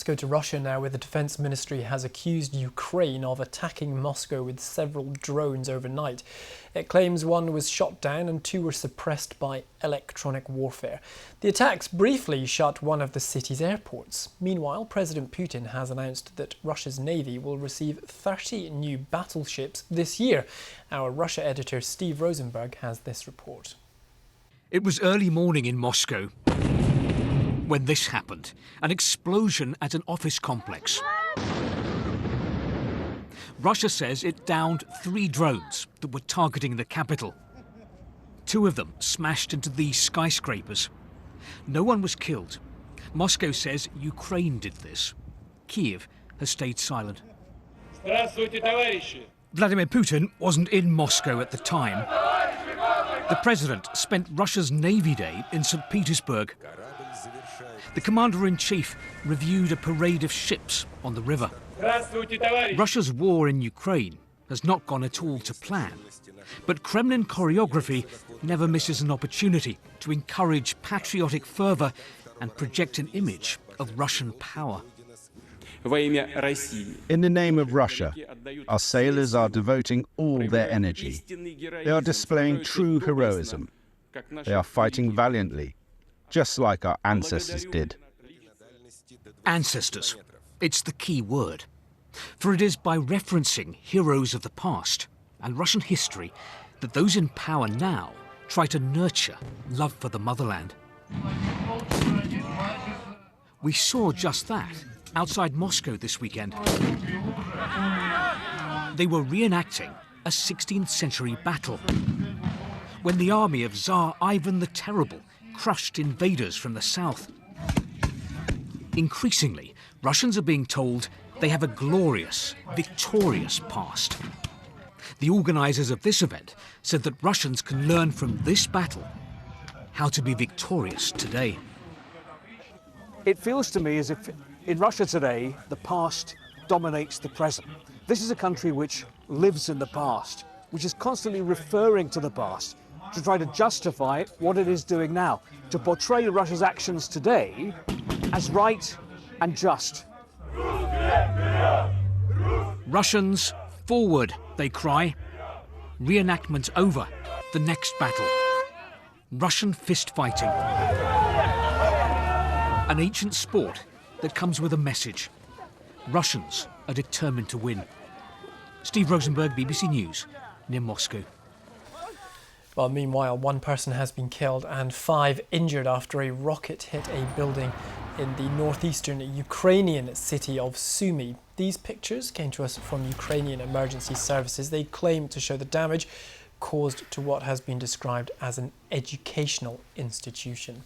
Let's go to Russia now, where the Defence Ministry has accused Ukraine of attacking Moscow with several drones overnight. It claims one was shot down and two were suppressed by electronic warfare. The attacks briefly shut one of the city's airports. Meanwhile, President Putin has announced that Russia's navy will receive 30 new battleships this year. Our Russia editor Steve Rosenberg has this report. It was early morning in Moscow when this happened, an explosion at an office complex. Russia says it downed 3 drones that were targeting the capital. 2 of them smashed into these skyscrapers. No one was killed. Moscow says Ukraine did this. Kiev has stayed silent. Vladimir Putin wasn't in Moscow at the time. The president spent Russia's Navy Day in St Petersburg. The commander-in-chief reviewed a parade of ships on the river. Russia's war in Ukraine has not gone at all to plan, but Kremlin choreography never misses an opportunity to encourage patriotic fervour and project an image of Russian power. In the name of Russia, our sailors are devoting all their energy. They are displaying true heroism. They are fighting valiantly, just like our ancestors did. Ancestors. It's the key word. For it is by referencing heroes of the past and Russian history that those in power now try to nurture love for the motherland. We saw just that outside Moscow this weekend. They were reenacting a 16th century battle when the army of Tsar Ivan the Terrible crushed invaders from the south. Increasingly, Russians are being told they have a glorious, victorious past. The organisers of this event said that Russians can learn from this battle how to be victorious today. It feels to me as if in Russia today, the past dominates the present. This is a country which lives in the past, which is constantly referring to the past to try to justify what it is doing now, to portray Russia's actions today as right and just. Russians, forward, they cry. Reenactment over, the next battle. Russian fist fighting. An ancient sport that comes with a message. Russians are determined to win. Steve Rosenberg, BBC News, near Moscow. Well, meanwhile, 1 person has been killed and 5 injured after a rocket hit a building in the northeastern Ukrainian city of Sumy. These pictures came to us from Ukrainian emergency services. They claim to show the damage caused to what has been described as an educational institution.